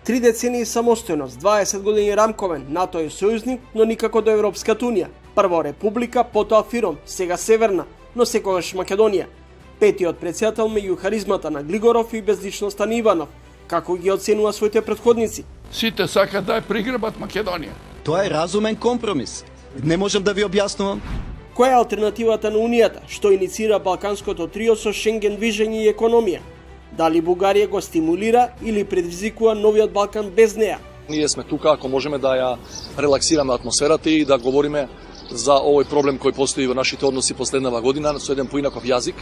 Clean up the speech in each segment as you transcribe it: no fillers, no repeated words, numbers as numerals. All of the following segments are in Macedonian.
3 децении самостојност, 20 години рамковен, НАТО е сојузник, но никако до Европската унија. Прво Република, потоа Фиром, сега Северна, но секогаш Македонија. Петиот председател меѓу харизмата на Глигоров и безличноста на Иванов, како ги оценува своите претходници. Сите сакаат да ја пригребат Македонија. Тоа е разумен компромис. Не можам да ви објаснувам. Која е алтернативата на Унијата, што иницира Балканското трио со Шенген движење и економија? Дали Бугарија го стимулира или предизвикува новиот Балкан без неа? Ние сме тука ако можеме да ја релаксираме атмосферата и да говориме за овој проблем кој постои во нашите односи последнава година со еден поинаков јазик.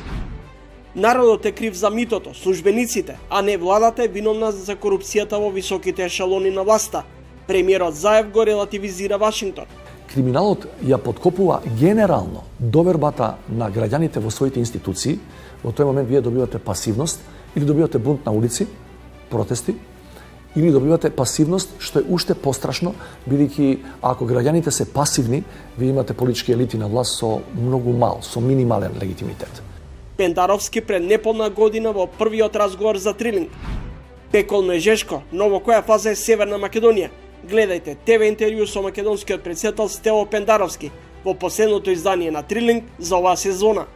Народот е крив за митото, службениците, а не владата е виновна за корупцијата во високите ешалони на власта. Премиерот Заев го релативизира Вашингтон. Криминалот ја подкопува генерално довербата на граѓаните во своите институции. Во тој момент вие добивате пасивност или добивате бунт на улици, протести, или добивате пасивност, што е уште пострашно, бидејќи ако граѓаните се пасивни, вие имате политички елити на власт со многу мал, со минимален легитимитет. Пендаровски пред неполна година во првиот разговор за Трилинг. Пеколно е жешко, но во која фаза е Северна Македонија? Гледајте ТВ интервју со македонскиот председател Стево Пендаровски во последното издание на Трилинг за оваа сезона.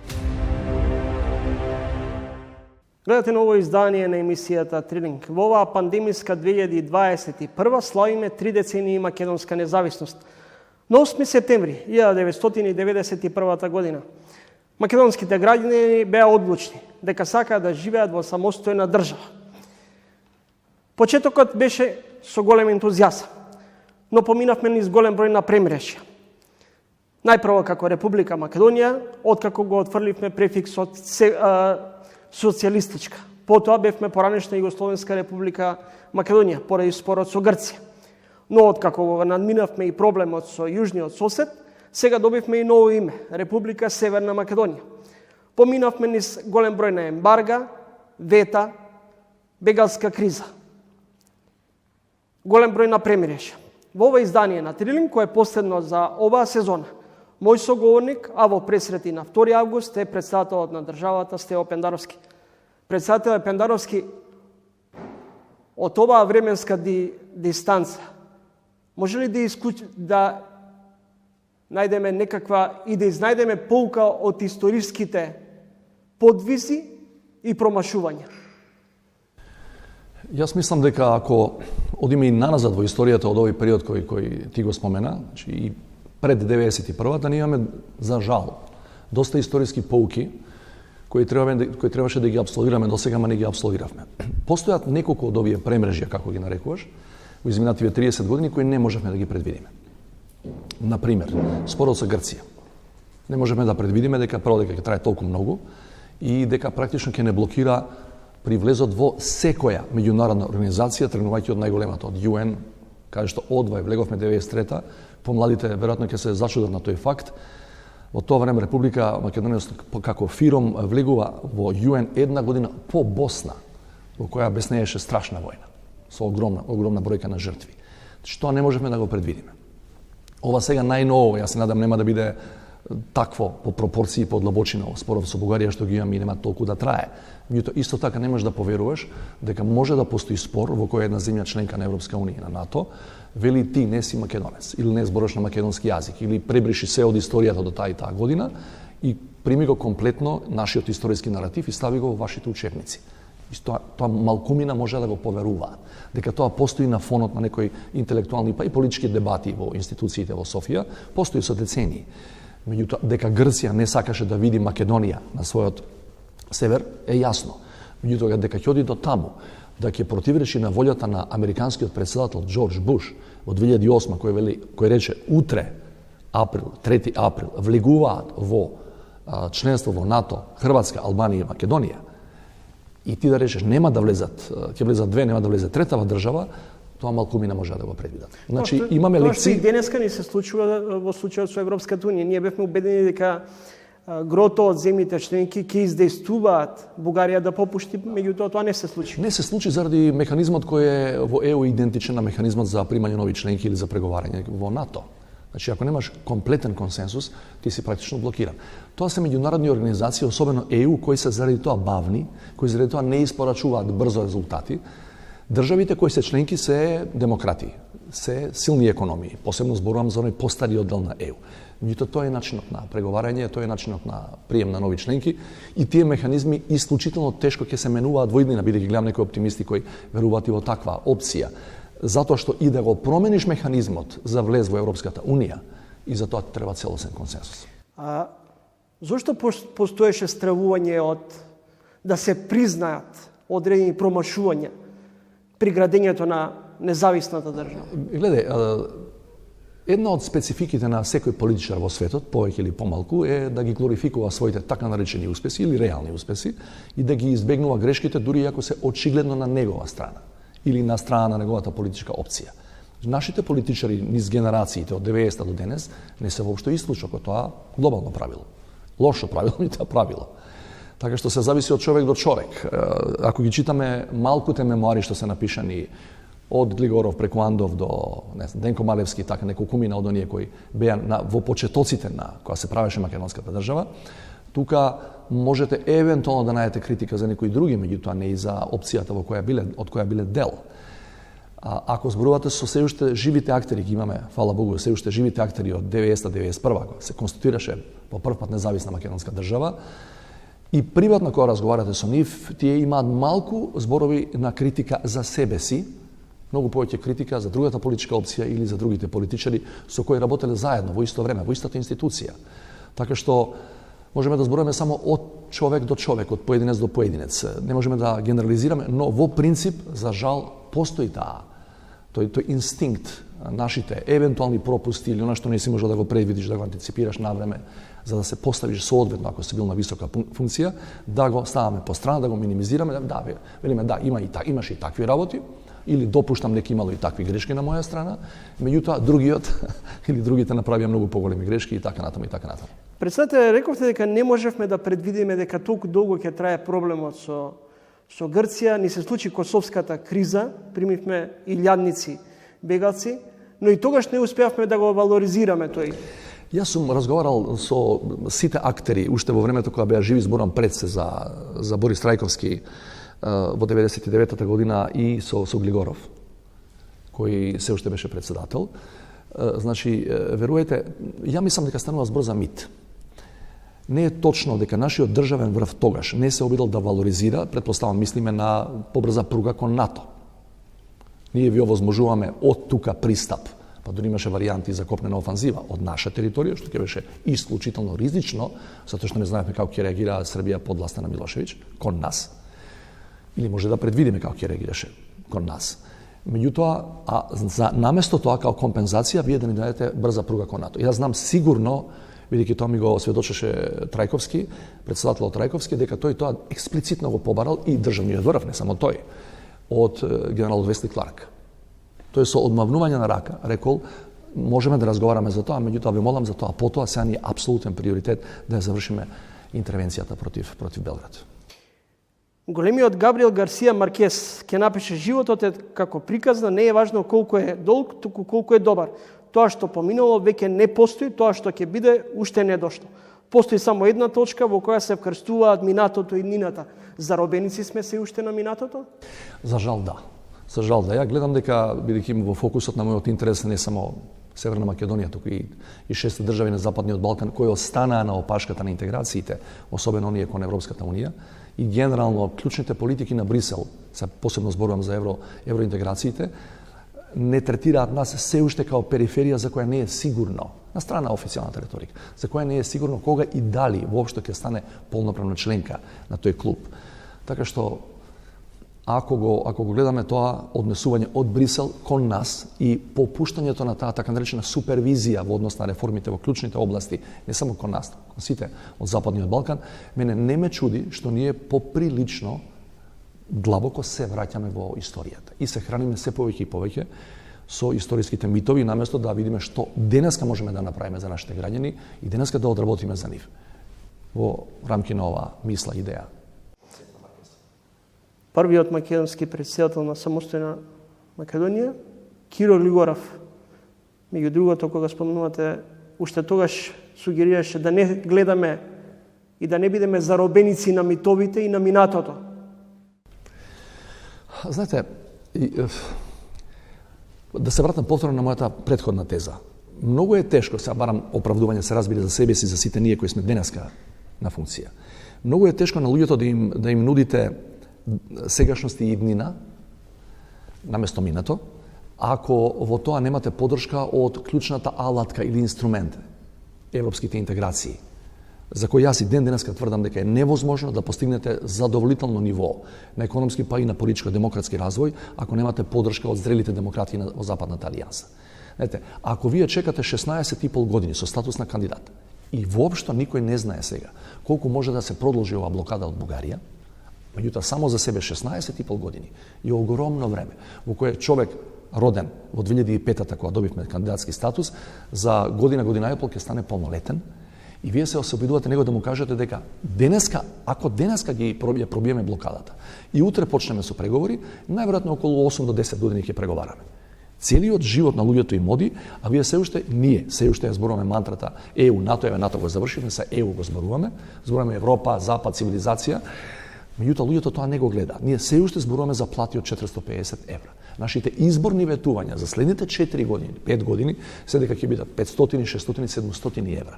Гледате ново издание на емисијата Трилинг. Во оваа пандемиска 2021 славиме 3 децении македонска независност. На 8 септември 1991 година македонските граѓани беа одлучни дека сакаат да живеат во самостојна држава. Почетокот беше со голем ентузијазам, но поминавме низ голем број на премрешја. Најпрво како Република Македонија, откако го отфрливме префиксот социјалистичка. Потоа бевме поранешна Југословенска република Македонија, поради спорот со Грција. Но откако го надминавме и проблемот со јужниот сосед, сега добивме и ново име – Република Северна Македонија. Поминавме низ голем број на ембарга, вета, бегалска криза. Голем број на премирешја. Во ова издание на Трилинг, кој е последно за оваа сезона, мој соговорник, а во пресрети на 2 август е председателот на државата Стево Пендаровски. Председател Пендаровски, од оваа временска дистанца, може ли да најдеме некаква и да изнајдеме поука од историските подвизи и промашувања? Јас мислам дека ако одиме и наназад во историјата од овој период кој ти го спомена, значи и пред 91-та, ние имаме, за жал, доста историски поуки кои требаше да ги апсолвираме до сега, ама не ги апсолвиравме. Постојат неколку од овие премрежја, како ги нарекуваш, во изминативе 30 години, кои не можевме да ги предвидиме. Например, спорот со Грција. Не можеме да предвидиме дека прво дека ќе трае толку многу и дека практично ќе не блокира при влезот во секоја меѓународна организација, тргнувајќи од најголемата, од ЮН, каде што одвај влеговме 93-та, помладите веројатно ќе се зачудат на тој факт. Во тоа време Република Македонија како Фиром влегува во ЮН една година по Босна, во која беснееше страшна војна, со огромна бројка на жртви. Што не можевме да го предвидиме. Ова сега најново, јас се надам нема да биде такво по пропорции, по длабочина споров со Бугарија што ги имаме и нема толку да трае. Меѓутоа исто така не можеш да поверуваш дека може да постои спор во која една земја членка на Европска унија и на НАТО вели ти не си македонец или не зборуваш на македонски јазик или пребриши се од историјата до таа и таа година и прими го комплетно нашиот историски наратив и стави го во вашите учебници. Тоа малкумина може да го поверуваат. Дека тоа постои на фонот на некои интелектуални па и политички дебати во институциите во Софија, постои со децении. Меѓутоа, дека Грција не сакаше да види Македонија на својот север е јасно. Меѓутоа, дека ќе оди до таму, да ќе противречи на волјата на американскиот председател Џорџ Буш во 2008 кој рече утре, 3 април, влегуваат во членство во НАТО Хрватска, Албанија и Македонија, и ти да речеш нема да влезат, ќе влезат 2, нема да влезе третава држава, тоа малкумина може да го предвидат. Значи имаме лекции. Тоа што и денеска ни се случува во случајот со Европската унија. Ние бевме убедени дека грото од земјите членки ќе издействуваат Бугарија да попушти, меѓутоа тоа не се случи. Не се случи заради механизмот кој е во ЕУ идентичен на механизмот за примање нови членки или за преговарање во НАТО. Значи, ако немаш комплетен консенсус, ти си практично блокиран. Тоа се меѓународни организации, особено ЕУ, кои се заради тоа бавни, кои заради тоа не испорачуваат брзо резултати, Државите кои се членки се демократии, се силни економии, посебно зборувам за оној постариот дел на ЕУ. Меѓутоа тоа е начинот на преговарање, тоа е начинот на прием на нови членки и тие механизми исклучително тешко ќе се менуваат во иднина, бидејќи гледам некои оптимисти кои веруваат и во таква опција. Затоа што и да го промениш механизмот за влез во Европската Унија, и за тоа треба целосен консенсус. Зошто постоеше стравување од да се признаат одредени промашувања при градењето на независната држава? Гледај, една од спецификите на секој политичар во светот, повеќе или помалку, е да ги глорификува своите така наречени успеси или реални успеси и да ги избегнува грешките дури ако се очигледно на негова страна или на страна на неговата политичка опција. Нашите политичари низ генерациите од 90 до денес не се воопшто исклучок од тоа глобално правило. Лошо правило, и тоа правило. Така што се зависи од човек до човек. Ако ги читаме малкуте мемуари што се напишани од Глигоров преку Андов до Денко Малевски, така неколку мина од оние кои беа во почетоците на кога се правеше македонската држава, тука можете евентуално да најдете критика за некои други, меѓутоа не и за опцијата од која биле дел. Ако зборувате со се уште живите актери, ги имаме, фала Богу, се уште живите актери од 90-91, кога се конституираше по прв пат независна македонска држава, и приватно кога разговарате со нив, тие имаат малку зборови на критика за себе си, многу повеќе критика за другата политичка опција или за другите политичари со кои работеле заедно во исто време, во истата институција. Така што можеме да зборуваме само од човек до човек, од поединец до поединец. Не можеме да генерализираме, но во принцип, за жал, постои тој инстинкт, нашите евентуални пропусти или она што не си можел да го предвидиш, да го антиципираш на време, за да се поставиш соодветно ако си бил на висока функција, да го ставаме по страна, да го минимизираме, да велиме да, имаше и такви работи, или допуштам дека имало и такви грешки на моја страна, меѓутоа другиот или другите направија многу поголеми грешки и така натаму и така натаму. Председател, рековте дека не можевме да предвидиме дека толку долго ќе трае проблемот со Грција, ни се случи косовската криза, примивме илјадници бегалци, но и тогаш не успеавме да го валоризираме тој. Јас сум разговарал со сите актери уште во времето кога беа живи, зборам пред се за Борис Трајковски во 99-та година и со Глигоров, кој се уште беше председател. Значи, веруете, ја мислам дека станува збор за мит. Не е точно дека нашиот државен врв тогаш не се обидел да валоризира, предпоставам, мислиме на побрза пруга кон НАТО. Ние ви овозможуваме од тука пристап, па дори имаше варијанти за копнена офанзива од наша територија, што ќе беше исклучително ризично, затоа што не знаевме како ќе реагира Србија под власта на Милошевиќ кон нас. Или може да предвидиме како ќе реагираше кон нас. Меѓутоа, за наместо тоа како компензација, вие да ни дадете брза пруга кон НАТО. Јас знам сигурно, бидејќи тоа ми го сведочеше Трајковски, председателот Трајковски, дека тој тоа експлицитно го побарал и државниот врв, не само тој, од генералот Весли Кларк. Тој со одмавнување на рака рекол, можеме да разговараме за тоа, меѓутоа ви молам за тоа, потоа сега ни е апсолутен приоритет да ја завршиме интервенцијата против Белград. Големиот Габриел Гарсија Маркес ќе напише: животот е како приказна, не е важно колку е долг, туку колку е добар. Тоа што поминало веќе не постои, тоа што ќе биде уште не дошло. Постои само една точка во која се вкрстуваат минатото и днината. Заробеници сме се уште на минатото? За жал да. За жал да. Ја гледам дека, бидејќи во фокусот на мојот интерес не само Северна Македонија, туку и 6 држави на Западниот Балкан кои останаа на опашката на интеграциите, особено оние кон Европската Унија, и генерално клучните политики на Брисел, се посебно зборувам за евроинтеграциите, не третираат нас се уште као периферија за која не е сигурно, на страна официјалната риторика, за која не е сигурно кога и дали воопшто ќе стане полноправна членка на тој клуб. Така што, ако го гледаме тоа однесување од Брисел кон нас и попуштањето на таа така наречена супервизија во однос на реформите во клучните области, не само кон нас, кон сите од Западниот Балкан, мене не ме чуди што ние поприлично длабоко се враќаме во историјата и се храниме се повеќе и повеќе со историските митови, наместо да видиме што денеска можеме да направиме за нашите граѓани и денеска да одработиме за нив во рамки на оваа мисла, идеја. Првиот македонски претседател на самостојна Македонија, Киро Глигоров. Меѓу другото, кога спомнувате, уште тогаш сугерираше да не гледаме и да не бидеме заробеници на митовите и на минатото. Знаете, Да се вратам повторно на мојата претходна теза. Многу е тешко, сега барам оправдување се разбира за себе си, за сите ние кои сме денеска на функција. Многу е тешко на луѓето да им нудите сегашност и иднина, наместо минато, ако во тоа немате поддршка од клучната алатка или инструмент, европските интеграции, за кои јас и денеска тврдам дека е невозможно да постигнете задоволително ниво на економски па и на политичко-демократски развој, ако немате поддршка од зрелите демократи во Западната алијанса. Знаете, ако вие чекате 16,5 години со статус на кандидат и воопшто никој не знае сега колку може да се продолжи оваа блокада од Бугарија, меѓутоа само за себе 16,5 години и огромно време во кое човек роден во 2005-та кога добивме кандидатски статус, за година и пол ќе стане полнолетен и вие се обидувате него да му кажете дека денеска, ако денеска ги пробиеме блокадата и утре почнеме со преговори, најверојатно околу 8 до 10 години ќе преговараме. Целиот живот на луѓето им оди, а вие се уште ја зборуваме мантрата ЕУ, НАТО го завршивме, се ЕУ го зборуваме Европа, Запад, цивилизација. Меѓутоа луѓето тоа не го гледа. Ние се уште зборуваме за плати од 450 евра. Нашите изборни ветувања за следните 4 години, 5 години, се дека ќе бидат 500, 600, 700 евра.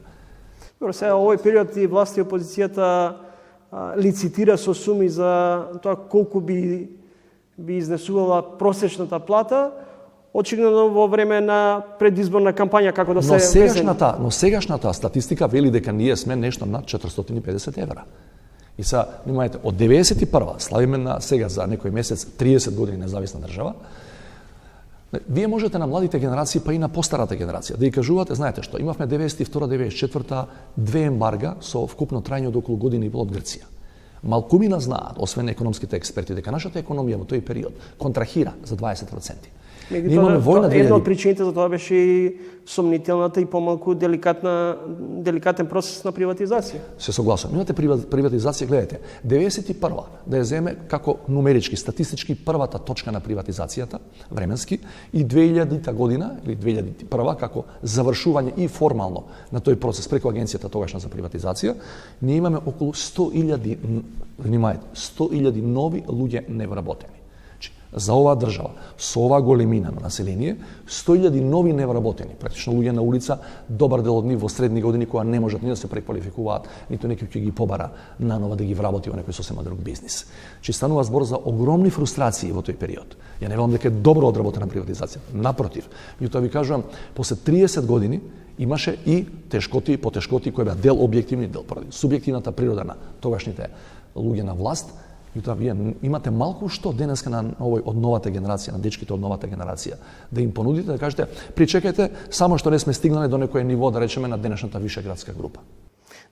Добро, сега овој период и власт и опозицијата лицитира со суми за тоа колку би изнесувала просечната плата, очигледно во време на предизборна кампања како да се Но сегашната статистика вели дека ние сме нешто над 450 евра. И са, внимајте, од 91-а славиме на сега за некој месец 30 години независна држава. Вие можете на младите генерации, па и на постарата генерација, да ја кажувате, знаете што, имавме 92-94 две ембарга со вкупно трајање од околу година и пол од Грција. Малкумина знаат, освен економските експерти, дека нашата економија во тој период контрахира за 20%. Ние имаме војна 2000. Една од причините за тоа беше и сомнителната и помалку деликатен процес на приватизација. Се согласувам. Имате приватизација, гледате, 91-а да ја земе како нумерички, статистички првата точка на приватизацијата, временски, и 2000-та година, или 2001 како завршување и формално на тој процес преку агенцијата тогашна за приватизација, ние имаме околу 100.000, внимајте, 100.000 нови луѓе невработени. За оваа држава, со оваа големина на население, 100.000 нови невработени, практично луѓе на улица, добар дел од нив во средни години која не можат ни да се преквалификуваат, ниту некој ќе ги побара нанова да ги вработи во некој сосема друг бизнис. Станува збор за огромни фрустрации во тој период. Ја не велам дека е добро одработена приватизација, напротив. Меѓутоа ви кажувам, после 30 години имаше и тешкоти и потешкоти кои беа дел објективни, дел поради субјективната природа на тогашните луѓе на власт. И тоа вие имате малку што денеска на овој од новата генерација, на дечките од новата генерација, да им понудите, да кажете, причекајте, само што не сме стигнале до некое ниво, да речеме, на денешната вишеградска група.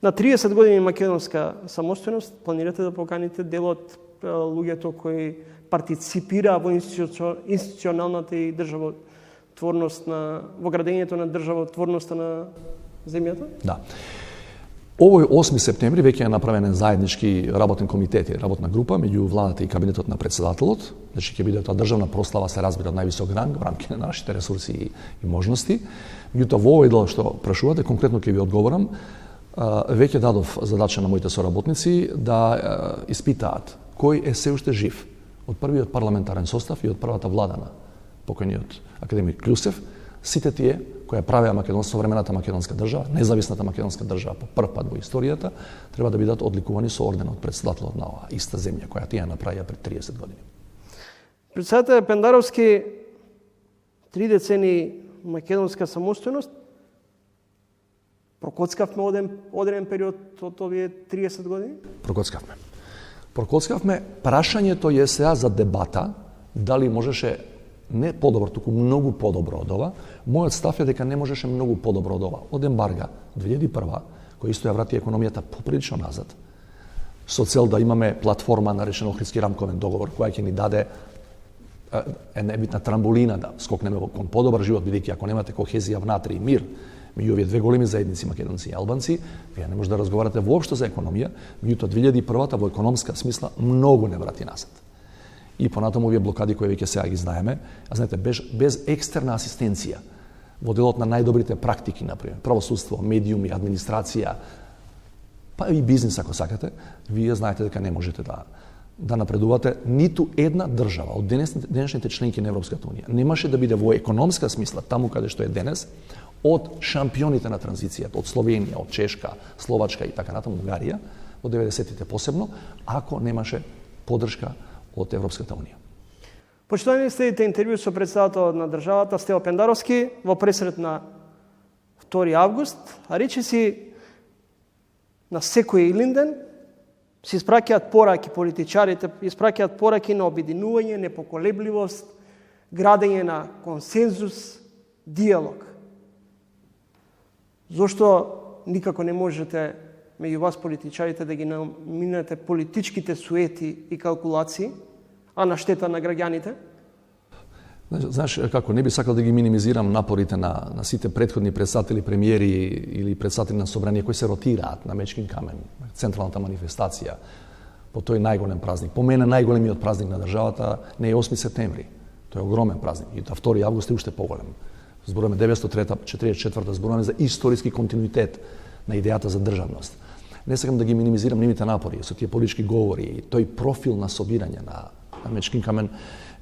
На 30 години македонска самостојност планирате да поканите дел од луѓето кои партиципира во институционалната и државотворност во градењето на државотворноста на земјата? Да. Овој 8 септември веќе е направен заеднички работен комитет и работна група меѓу владата и кабинетот на председателот. Значи ќе биде тоа државна прослава, се разбира, од највисок ранг во рамките на нашите ресурси и можности. Меѓутоа во овој дел што прашувате, конкретно ќе ви одговорам, веќе дадов задача на моите соработници да испитаат кој е се уште жив од првиот парламентарен состав и од првата влада на покојниот академик Клюсев, сите тие која правеа современата македонска држава, независната македонска држава по прв пат во историјата, треба да бидат одликувани со орден од председателот на оваа иста земја која тие направија пред 30 години. Председател Пендаровски, 3 децени македонска самостојност, прокоцкавме одреден период од овие 30 години? Прокоцкавме. Прашањето е сега за дебата дали можеше не подобро, туку многу подобро од ова. Мојот став е дека не можеше многу подобро од ова. Од ембарга 2001, кој исто ја врати економијата поприлично назад, со цел да имаме платформа наречена Охридски рамковен договор, која ќе ни даде една битна трамбулина да скокнеме кон подобар живот, бидејќи ако немате кохезија внатре и мир меѓу овие две големи заедници, македонци и албанци, вие не може да разговарате воопшто за економија, меѓутоа 2001-та во економска смисла многу не врати назад. И понатаму овие блокади кои веќе сега ги знаеме, а знаете, без екстерна асистенција во делот на најдобрите практики, например, правосудство, медиуми, администрација, па и бизнис ако сакате, вие знаете дека не можете да напредувате, ниту една држава од денешните членки на Европската унија немаше да биде во економска смисла таму каде што е денес од шампионите на транзицијата, од Словенија, од Чешка, Словачка и така натаму, Унгарија, од 90-тите посебно, ако немаше поддршка од Европската унија. Почитувани следите интервју со председателот на државата Стево Пендаровски во пресрет на 2 август, а речиси на секој Илинден се испраќаат пораки политичарите, испраќаат пораки на обединување, непоколебливост, градење на консензус, диалог. Зошто никако не можете меѓу вас политичарите да ги наминете политичките суети и калкулации, а на штета на граѓаните? Знаеш како, не би сакал да ги минимизирам напорите на сите претходни председатели, премиери или председатели на собрание кои се ротираат на Мечкин камен, централната манифестација, по тој најголем празник. По мене најголемиот празник на државата не е 8 септември. Тој е огромен празник. И 2 август е уште поголем. Зборуваме 944 зборуваме за историски континуитет на идејата за државност. Не сакам да ги минимизирам нивните напори со тие политички говори, тој профил на собирање на Мечкин камен.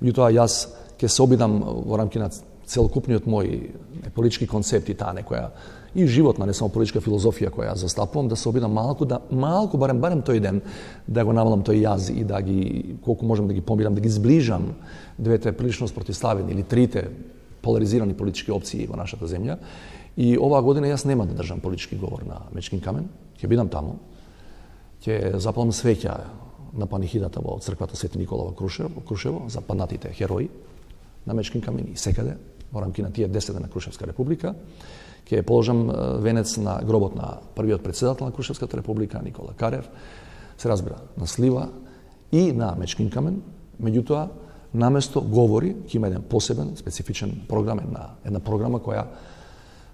Меѓутоа јас ќе се обидам во рамки на целокупниот мој политички концепт и таа некоја и животна, не само политичка филозофија која ја застапувам, да се обидам малку барем тој ден да го навалам тој јаз и да ги колку можам да ги помирам, да ги зближам двете прилично спротивставени или трите поларизирани политички опции во нашата земја. И оваа година јас нема да држам политички говор на Мечкин камен, ќе бидам таму, ќе запалам свеќа на панихидата во црквата Свети Никола во Крушево за паднатите херои на Мечкин камен и секаде во рамки на тие 10 на Крушевска република. Ќе положам венец на гробот на првиот председател на Крушевската република Никола Карев, се разбира, на Слива и на Мечкин камен. Меѓутоа, наместо говори, ќе има еден посебен, специфичен програм, една програма која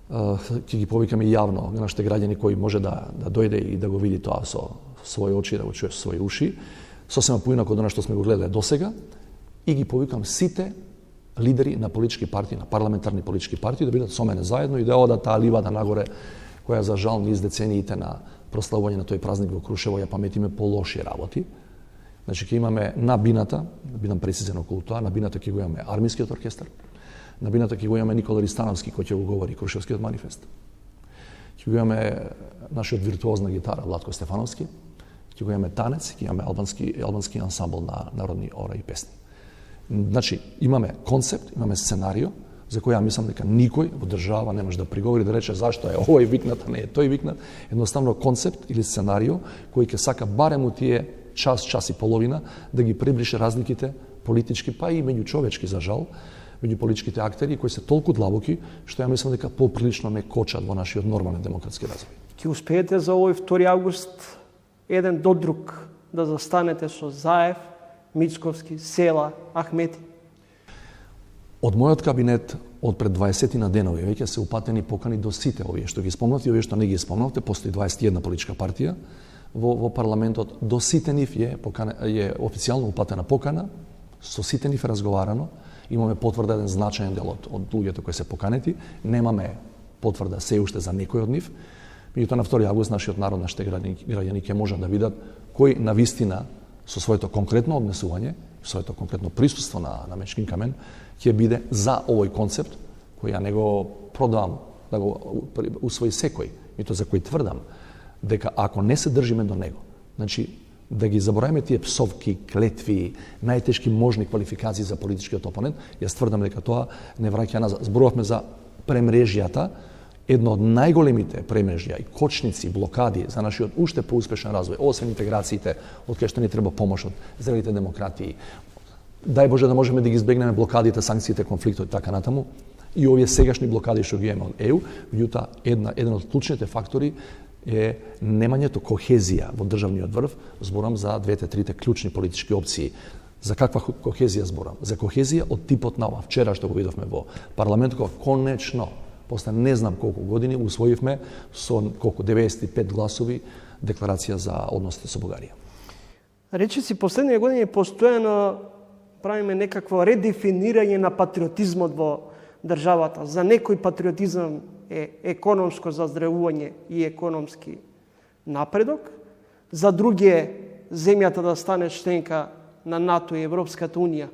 ќе ги повикаме јавно на нашите граѓани кои може да дојде и да го види тоа со своји очи, да го чуе со своји уши, сосема поинако од она што сме го гледале досега, и ги повикам сите лидери на политички партии, на парламентарни политички партии да бидат со мене заедно и да одат таа ливада нагоре која за жал низ децениите на прославување на тој празник во Крушево ја паметиме по лоши работи. Значи ќе имаме на бината, да бидам прецизен околу тоа, на бината ќе го имаме армискиот оркестар, на бината ќе го имаме Никола Ристановски кој ќе го говори Крушевскиот манифест. Ќе го имаме нашиот виртуоз на гитара Владко Стефановски, ќе го имаме танец, ќе имаме албански ансамбл на народни ора и песни. Значи, имаме концепт, имаме сценарио, за кој ја мислам дека никој во држава не може да приговори да рече зашто е овој викнат, а не е тој викнат. Едноставно концепт или сценарио кој ќе сака барем у тие час и половина да ги прибрише разликите политички, па и меѓучовечки за жал, меѓу политичките актери кои се толку длабоки што ја мислам дека поприлично не кочат во нашиот нормален демократски развој. Ќе успеете за овој 2 август еден до друг да застанете со Заев, Мицковски, Села, Ахмети? Од мојот кабинет од пред 20 на денови веќе се упатени покани до сите овие што ги спомнавте и овие што не ги спомнавте. Постои 21 политичка партија во парламентот. До сите нив е официјално упатена покана, со сите нив е разговарано. Имаме потврда еден значаен дел од луѓето кои се поканети. Немаме потврда се уште за некој од нив. Меѓутоа на 2 август нашиот народ, нашите граѓани ќе можат да видат кој навистина со своето конкретно однесување, своето конкретно присуство на Мечкин камен ќе биде за овој концепт кој ја не го продавам да го усвои секој, и то за кој тврдам дека ако не се држиме до него, значи да ги забораваме тие псовки, клетви, најтешки можни квалификации за политичкиот опонент, јас тврдам дека тоа не враќа назад. Зборувавме за премрежјата, едно од најголемите премрежја и кочници, блокади за нашиот уште поуспешен развој, освен интеграциите, од кај што ни треба помош од зрелите демократии. Дај Боже да можеме да ги избегнеме блокадите, санкциите, конфликтот и така натаму. И овие сегашни блокади што ги имаме од ЕУ, меѓутоа еден од клучните фактори е немањето кохезија во државниот врв. Зборам за двете-трите клучни политички опции. За каква кохезија зборам? За кохезија од типот на ова. Вчера што го видовме во парламентот, кога конечно, после не знам колку години, усвоивме со колку 95 гласови декларација за односите со Бугарија. Речи си, последнија години постојано правиме некакво редефинирање на патриотизмот во државата. За некој патриотизам е економско заздравување и економски напредок, за други е земјата да стане членка на НАТО и Европската Унија.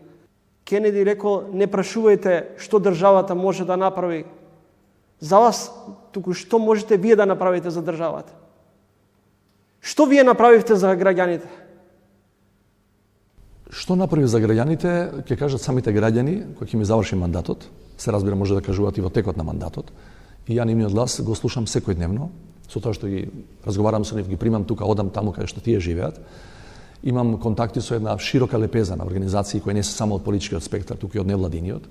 Кенеди рекол, не прашувајте што државата може да направи за вас, туку што можете вие да направите за државата. Што вие направивте за граѓаните? Што направи за граѓаните, ќе кажат самите граѓани кои ќе ми заврши мандатот. Се разбира, може да кажуваат и во текот на мандатот. И ја нивниот глас го слушам секојдневно, со тоа што ги разговарам со нив, ги примам тука, одам таму каде што тие живеат. Имам контакти со една широка лепеза на организации кои не се само од политичкиот спектар, туку и од невладиниот.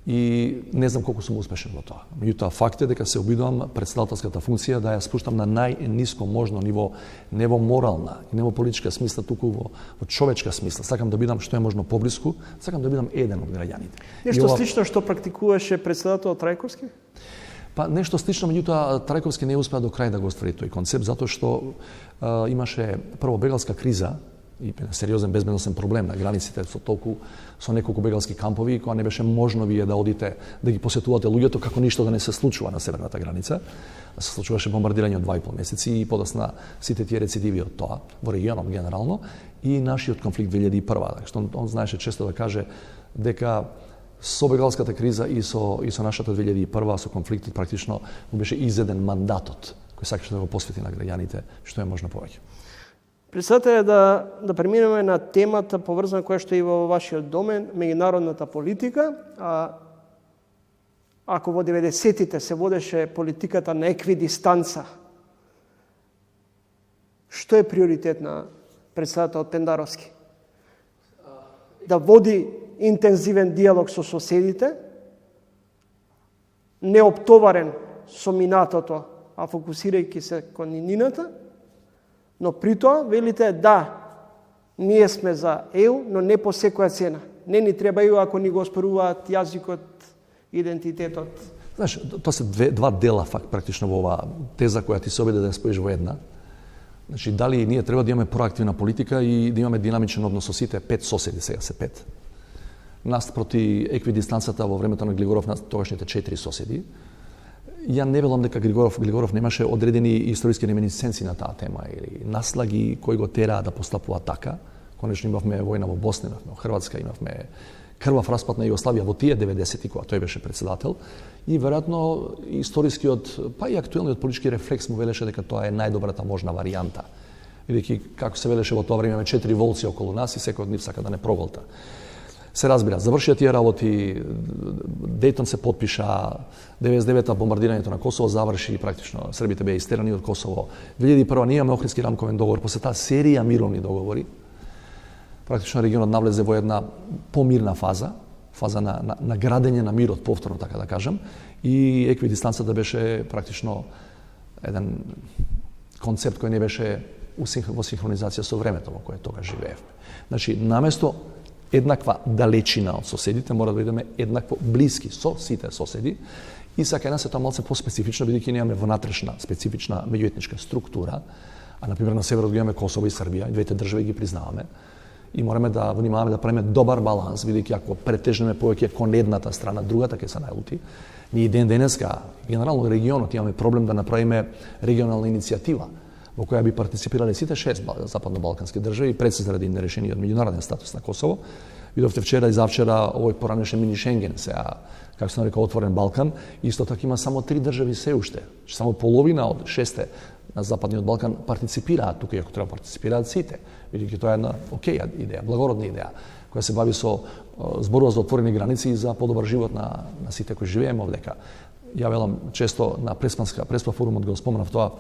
И не знам колку сум успешен во тоа. Меѓутоа, факт е дека се обидувам председателската функција да ја спуштам на најниско можно ниво, не во морална и не во политичка смисла, туку во човечка смисла. Сакам да бидам што е можно поблиску, сакам да бидам еден од граѓаните. Нешто слично што практикуваше председателот Трајковски? Па нешто слично, меѓутоа Трајковски не успеа до крај да го оствари тој концепт, затоа што имаше прво бегалска криза и сериозен безбедносен проблем на границите со неколку бегалски кампови, кога не беше можно вие да одите да ги посетувате луѓето како ништо да не се случува на северната граница. Се случуваше бомбардирање од 2,5 месеци и подосна сите тие рецидиви од тоа во регионот генерално и нашиот конфликт 2001. Така што он знаеше често да каже дека со бегалската криза и со нашата 2001 со конфликтот практично му беше изеден мандатот кој сакаше да го посвети на граѓаните што е можно повеќе. Представете да преминеме на темата поврзана која што е и во вашиот домен, меѓународната политика. Ако во 90-тите се водеше политиката на еквидистанца, што е приоритет на председателот Пендаровски? Да води интензивен диалог со соседите, неоптоварен со минатото, а фокусирајќи се кон нината, но при тоа велите да, ние сме за ЕУ, но не по секоја цена. Не ни треба ЕУ ако ни го оспоруваат јазикот, идентитетот. Знаеш, тоа се два дела факт практично во оваа теза која ти се обиде да ја споиш во една. Значи, дали ние треба да имаме проактивна политика и да имаме динамичен однос со сите 5 соседи, сега се 5. Нас проти еквидистанцата во времето на Глигоров, на тогашните 4 соседи. Ја не велам дека Глигоров немаше одредени историски реминисценци на таа тема или наслаги кои го тераа да постапува така. Конечно имавме војна во Босна, имавме во Хрватска, имавме крвав распад на Југославија во тие 90-ти кога тој беше председател и веројатно историскиот, па и актуелниот политички рефлекс му велеше дека тоа е најдобрата можна варијанта. Бидејќи како се велеше во тоа време имаме 4 волци околу нас и секој од нив сака да не проголта. Се разбира, завршија тие работи, Дејтон се потпиша, 99-та бомбардирањето на Косово заврши, практично србите беа истерани од Косово. 2001 ние имаме Охридски рамковен договор, после таа серија мировни договори. Практично регионот навлезе во една помирна фаза на градење на мирот, повторно така да кажам, и еквидистанцата беше практично еден концепт кој не беше во синхронизација со времето во кое тогаш живеевме. Значи, наместо еднаква далечина од соседите, мора да бидеме еднакво блиски со сите соседи и сака една се тоа малце по-специфично, бидејќи ние имаме внатрешна, специфична меѓуетничка структура, а например на северот ги имаме Косово и Србија, и двете држави ги признаваме, и мораме да внимаваме да правиме добар баланс, бидејќи ако претежнеме повеќе кон едната страна, другата ќе се најлути. Ние ден денеска, генерално регионот имаме проблем да направиме регионална иницијатива, во која би партиципирале сите 6 западно-балкански држави, пред се заради нерешениот меѓународен статус на Косово. Видовте вчера и завчера овој поранешен мини Шенген, сега, како се нарека, отворен Балкан, исто така има само 3 држави се уште. Само половина од 6 на Западниот Балкан партиципираат тука, ако треба партиципираат сите. Бидејќи тоа е една океја идеја, благородна идеја, која се бави со зборува за отворени граници и за подобар живот на сите кои живееме овдека. Ја велам често на преспа форумот го споменав тоа.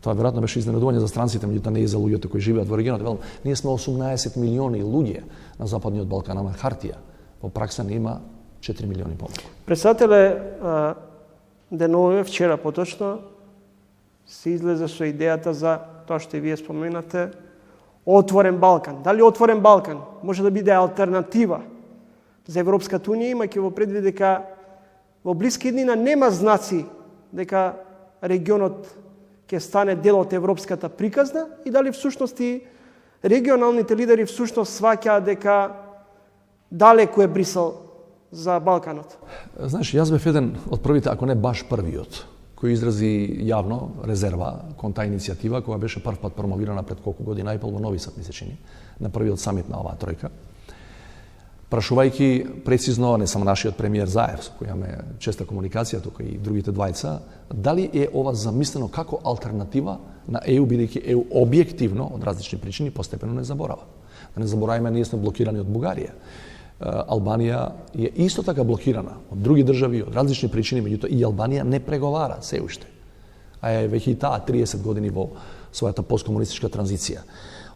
Тоа веројатно беше изненадување за странците, меѓутоа не и за луѓето кои живеат во регионот. Велам, ние сме 18 милиони луѓе на Западниот Балкан, на хартија. Во пракса не има 4 милиони помалку. Председателе, денове, вчера поточно, се излезе со идејата за тоа што и вие споменате, отворен Балкан. Дали отворен Балкан може да биде алтернатива за Европската Унија, имајќи во предвид дека во блиски иднина нема знаци дека регионот ќе стане дел од европската приказна и дали всушност и регионалните лидери всушност сваќаат дека далеку е Брисел за Балканот. Знаеш, јас бев еден од првите, ако не баш првиот, кој изрази јавно резерва кон таа иницијатива која беше прв пат промовирана пред колку година и пол во Нови Сад, ми се чини, на првиот самит на оваа тројка. Прашувајќи прецизно не само нашиот премиер Заев, со кој имаме честа комуникација, тука и другите двајца, дали е ова замислено како алтернатива на ЕУ, бидејќи ЕУ објективно, од различни причини, постепено не заборава. Да не забораваме, ние сме блокирани од Бугарија. Албанија е исто така блокирана од други држави, од различни причини, меѓутоа и Албанија не преговара се уште. А е веќе и таа 30 години во својата посткомунистичка транзиција.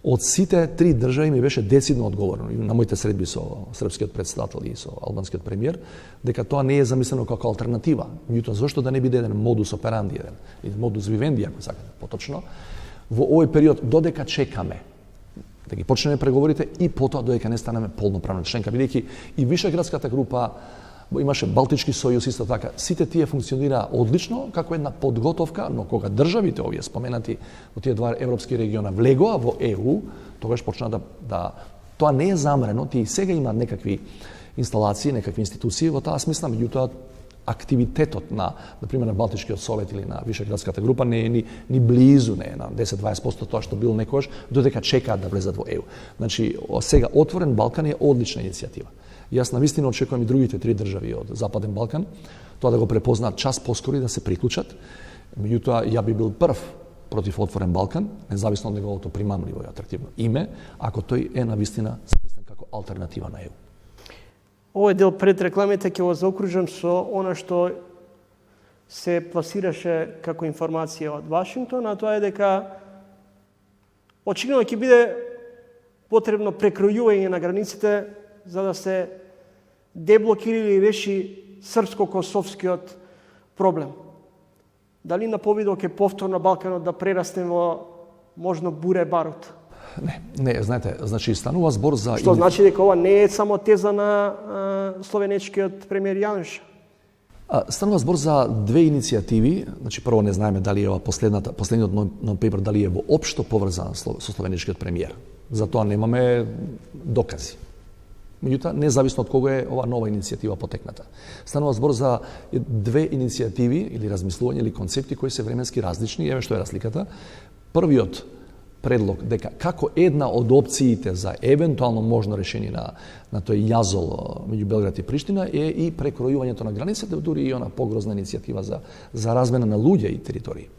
Од сите три држави ми беше децидно одговорено, и на моите средби со српскиот претседател и со албанскиот премиер, дека тоа не е замислено како алтернатива. Меѓутоа, зошто да не биде еден модус операнди, еден модус вивенди, ако сакате поточно, во овој период додека чекаме да ги почнеме преговорите и потоа додека не станеме полноправна членка, бидејќи и Вишеградската група имаше Балтички сојуз исто така. Сите тие функционира одлично како една подготовка, но кога државите овие споменати во тие два европски региона влегоа во ЕУ, тогаш почна да тоа не е замрено, тие сега имаат некакви инсталации, некакви институции во таа смисла, меѓутоа активитетот на пример на Балтичкиот совет или на Вишеградската група не е ни близу, не е на 10-20% тоа што бил некојаш, додека чекаат да влезат во ЕУ. Значи, сега Отворен Балкан е одлична иницијатива. Јас навистина очекувам и другите три држави од Западен Балкан тоа да го препознаат час поскоро и да се приклучат. Меѓутоа, ја би бил прв против Отворен Балкан, независно од неговото примамливо и атрактивно име, ако тој е навистина замислен како алтернатива на ЕУ. Овој дел пред рекламите ќе го заокружам со она што се пласираше како информација од Вашингтон, а тоа е дека очигледно ќе биде потребно прекројување на границите за да се деблокира или реши српско-косовскиот проблем. Дали на повидок е повтор на Балканот да прерасне во можно буре барут? Не, знаете, значи станува збор за... Што значи дека ова не е само теза на словенечкиот премиер Јануш? Станува збор за две иницијативи. Значи, прво не знаеме дали е ова последниот non-paper, дали е воопшто поврзан со словенечкиот премиер. За тоа немаме докази. Меѓутоа, независно од кога е ова нова иницијатива потекната. Станува збор за две иницијативи или размислување или концепти кои се временски различни. Еве што е разликата. Првиот предлог дека како една од опциите за евентуално можно решение на тој јазол меѓу Белград и Приштина е и прекројувањето на границите, дури и она погрозна иницијатива за размена на луѓе и територии.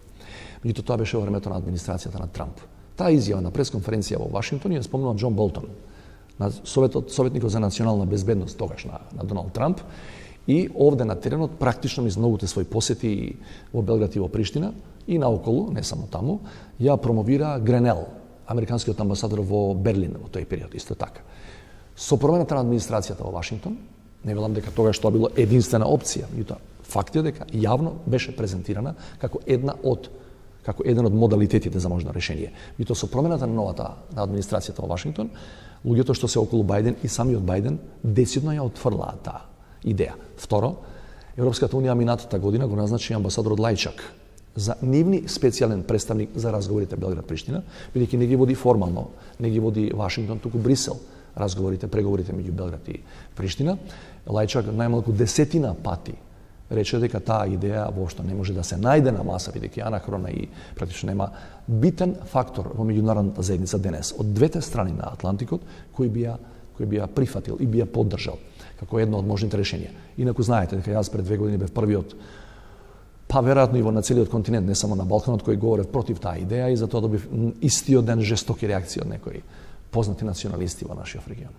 Меѓутоа тоа беше во времето на администрацијата на Трамп. Таа изјава на пресконференција во Вашингтон ја спомнува Џон Болтон, на советникот за национална безбедност тогаш на Доналд Трамп, и овде на теренот практично низ многуте своји посети во Белград и во Приштина и наоколу, не само таму, ја промовира Гренел, американскиот амбасадор во Берлин во тој период исто така. Со промената на администрацијата во Вашингтон, не велам дека тогаш тоа било единствена опција, меѓутоа факт е дека јавно беше презентирана како еден од модалитетите за можно решение. Меѓутоа со промената на новата на администрацијата во Вашингтон, луѓето што се околу Бајден и самиот Бајден децидно ја отфрлаа таа идеја. Второ, Европската унија минатата година го назначи амбасадорот Лајчак за нивни специјален представник за разговорите Белград-Приштина, бидејќи не ги води формално, не ги води Вашингтон, туку Брисел, преговорите меѓу Белград и Приштина. Лајчак најмалку 10 пати рече дека таа идеја воопшто не може да се најде на маса, бидејќи анахрона и практично нема битен фактор во меѓународната заедница денес од двете страни на Атлантикот кој би ја прифатил и би ја поддржал како едно од можните решенија. Инаку знаете дека јас пред 2 години бев првиот, па веројатно и на целиот континент, не само на Балканот, кој говорев против таа идеја и затоа добив истиот ден жестоки реакции од некои познати националисти во нашиот регион.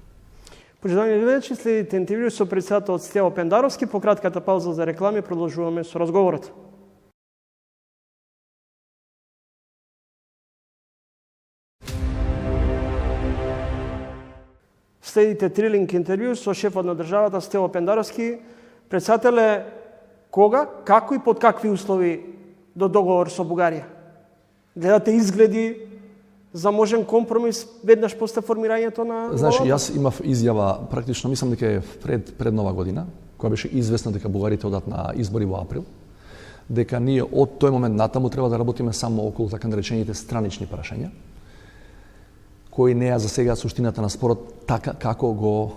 Почитувани гледачи, следите интервју со претседателот Стево Пендаровски. По кратката пауза за реклами продолжуваме со разговорот. Следите трилинг интервју со шефот на државата Стево Пендаровски. Претседателе, кога, како и под какви услови до договор со Бугарија? Гледате изгледи за можен компромис веднаш после формирањето на владата? Значи, јас имав изјава, практично мислам дека е пред Нова година, која беше известна дека бугарите одат на избори во април, дека ние од тој момент натаму треба да работиме само околу така наречените странични прашања, кои неа за сега суштината на спорот така како го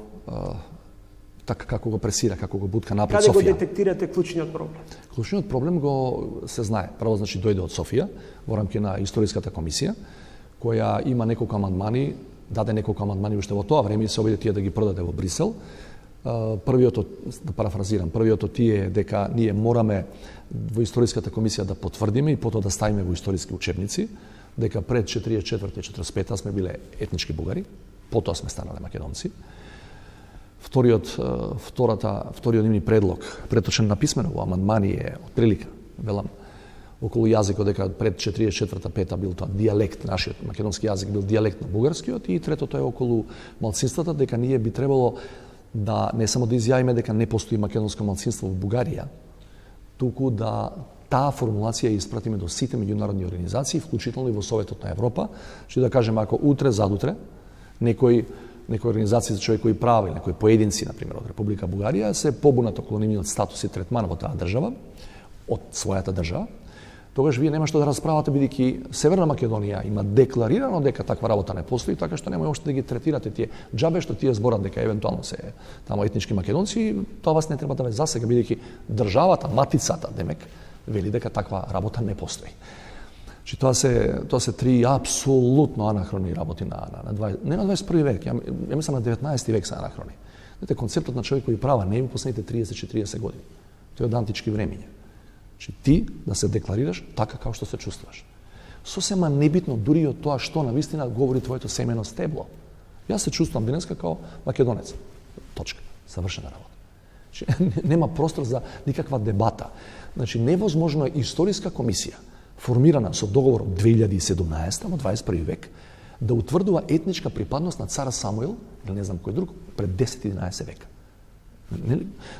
така како го пресира, како го бутка напред Каде го Софија. детектирате клучниот проблем? Клучниот проблем го се знае. Прво значи дојде од Софија во рамки на историската комисија, која има неколку амандмани, даде неколку амандмани уште во тоа време и се обиде тие да ги продаде во Брисел. Првиот, да парафразирам, првиот од тие е дека ние мораме во историската комисија да потврдиме и потоа да ставиме во историски учебници дека пред 44-45 сме биле етнички бугари, потоа сме станале македонци. Вториот нивни предлог, преточен на писмено во амандмани е отприлика, велам, околу јазикот дека пред 44-5 бил тоа дијалект, нашиот македонски јазик бил дијалект на бугарскиот, и третото е околу малцинствата, дека ние би требало да не само да изјавиме дека не постои македонско малцинство во Бугарија, туку да таа формулација ја испратиме до сите меѓународни организации, вклучително и во Советот на Европа, што да кажеме ако утре, задутре, некои организации за човекови права или некои поединци, например, од Република Бугарија, се побунат околу нивниот статус и третман во таа држава, од својата држава, тогаш вие нема што да расправате, бидејќи Северна Македонија има декларирано дека таква работа не постои, така што нема уште да ги третирате тие џабе што тие зборат дека евентуално се тамо етнички македонци, тоа вас не треба да ве засега, бидејќи државата, матицата, демек, вели дека таква работа не постои. Че тоа се три апсолутно анахрони работи не на 21 век, ја мислам на 19 век се анахрони. Знаете, концептот на човекови права не е во последните 30-40 години. Тоа е од антички времиња. Че ти да се декларираш така како што се чувствуваш. Сосема небитно дури од тоа што навистина говори твоето семено стебло. Јас се чувствувам денеска као македонец. Точка. Завршена работа. Че нема простор за никаква дебата. Значи, невозможно е историска комисија, формирана со договор од 2017, во 21 век, да утврдува етничка припадност на цар Самуил, или не знам кој друг, пред 10-11 века.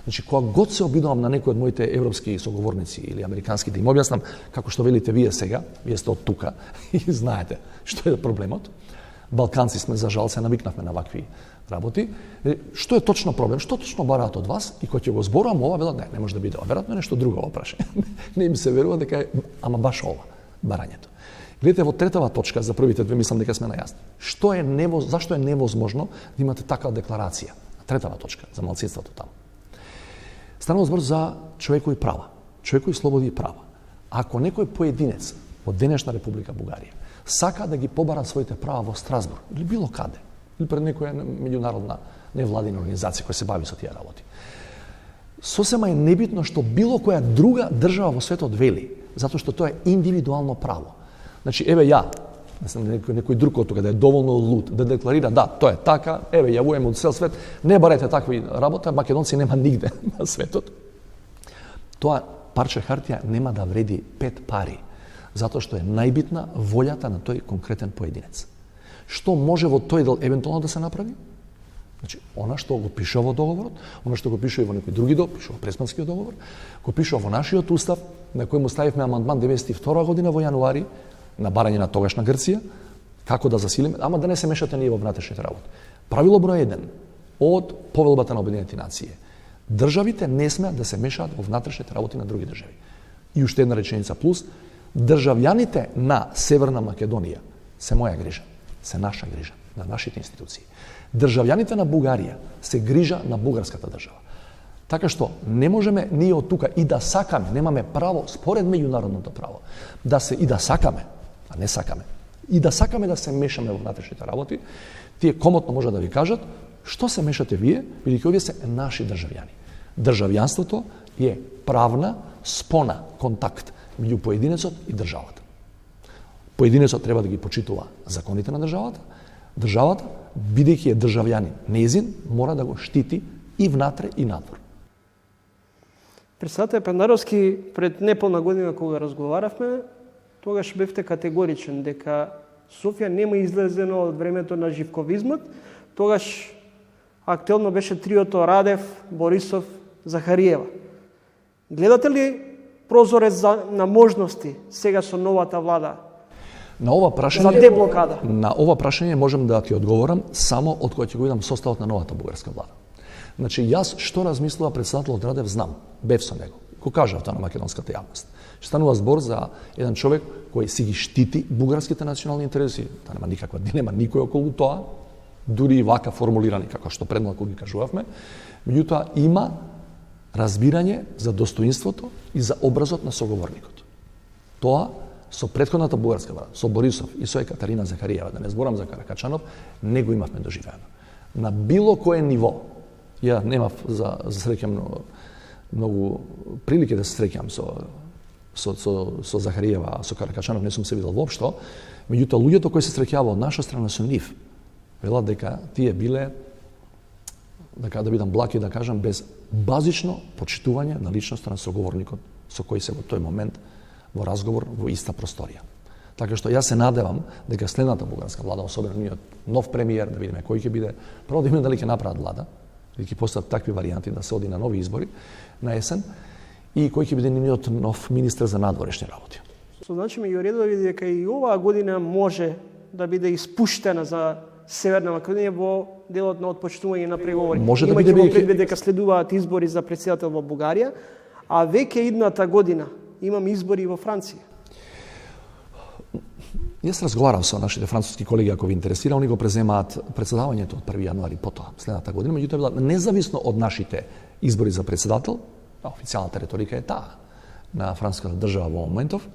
Значи, кога год се обидувам на некој од моите европски соговорници или американски да им објаснам како што велите вие сега, вие сте од тука и знаете што е проблемот. Балканци сме, за жал, се навикнавме на вакви работи. Што е точно проблем? Што точно бараат од вас? И кога ќе го зборувам ова, велат, не може да биде ова. Веројатно е нешто друго ова прашање. Не им се верува дека е, ама баш ова, барањето. Гледате, во третава точка, за првите две, мислам дека сме најасни. Зашто е невозможно да имате таква декларација? Третава точка, за малцинството таму. Станува збор за човекови права, човекови слободи и права. Ако некој поединец од денешна Република Бугарија сака да ги побара своите права во Страсбург или било каде, или пред некоја меѓународна невладина организација која се бави со тие работи, сосема е небитно што било која друга држава во светот вели, затоа што тоа е индивидуално право. Значи, еве ја, некој друг од тука да е доволно луд, да декларира, да, тоа е така, еве, јавуваме од цел свет, не барете такви работа, македонци нема нигде на светот. Тоа парче хартија нема да вреди 5 пари, затоа што е најбитна волјата на тој конкретен поединец. Што може во тој дел евентуално да се направи? Значи, она што го пише во договорот, она што го пише и во некој други договор, пише во Преспанскиот договор, го пише во нашиот устав, на кој му ставивме амандман 92 година во јануари, на барање на тогашна Грција, како да засилиме, ама да не се мешате ние во внатрешните работи. Правило број 1 од Повелбата на Обединетите нации. Државите не смеат да се мешаат во внатрешните работи на други држави. И уште една реченица плюс, државјаните на Северна Македонија се моја грижа, се наша грижа, на нашите институции. Државјаните на Бугарија се грижа на бугарската држава. Така што не можеме ние од тука и да сакаме, немаме право според меѓународното право, да сакаме, а не сакаме, и да сакаме да се мешаме во внатрешните работи, тие комотно може да ви кажат што се мешате вие, бидејќи овие се наши државјани. Државјанството е правна спона, контакт меѓу поединецот и државата. Поединецот треба да ги почитува законите на државата, државата, бидејќи е државјанин, нејзин мора да го штити и внатре и надвор. Председател Пендаровски, пред неполна година кога разговаравме, тогаш бевте категоричен дека Софија нема излезено од времето на живковизмот, тогаш актуелно беше триото Радев, Борисов, Захариева. Гледате ли прозорец на можности сега со новата влада? На ова прашање, за деблокада. На ова прашање можам да ти одговорам само од кога ќе го видам составот на новата бугарска влада. Значи, јас што размислува председателот Радев знам, бев со него. Го кажав тоа на македонската јавност. Станува збор за еден човек кој си ги штити бугарските национални интереси. Та нема никаква дилема, никој околу тоа. дури и вака формулирани, како што пред малку ги кажувавме, меѓутоа има разбирање за достоинството и за образот на соговорникот. Тоа со претходната бугарска влада, со Борисов и со Екатерина Захариева, да не зборам за Каракачанов, не го имавме доживеано. На било кое ниво, ја немав за среќа многу прилики да се среќам со Захариева, со Каракачанов не сум се видел воопшто, меѓутоа луѓето кои се среќаваа од наша страна со нив, велат дека тие биле, да бидам благ и да кажам, без базично почитување на личноста на соговорникот со кој се во тој момент во разговор во иста просторија. Така што јас се надевам дека следната бугарска влада, особено ниот нов премиер, да видиме кој ќе биде, прво да видиме дали ќе направат влада, или ќе постават такви варијанти да се оди на нови избори на есен, и кој ќе биде нивниот нов министер за надворешни работи. Значи меѓу редови дека и оваа година може да биде испуштена за Северна Македонија во делот на отпочнување на преговори. Може да биде биде предвид дека следуваат избори за претседател во Бугарија, а веќе идната година имам избори во Франција. Јас разговарав со нашите француски колеги, ако ви интересира, они го преземаат претседавањето од 1 јануари потоа, следната година, меѓутоа била независно од нашите избори за претседател, официјалната реторика е таа на франската држава во моментов,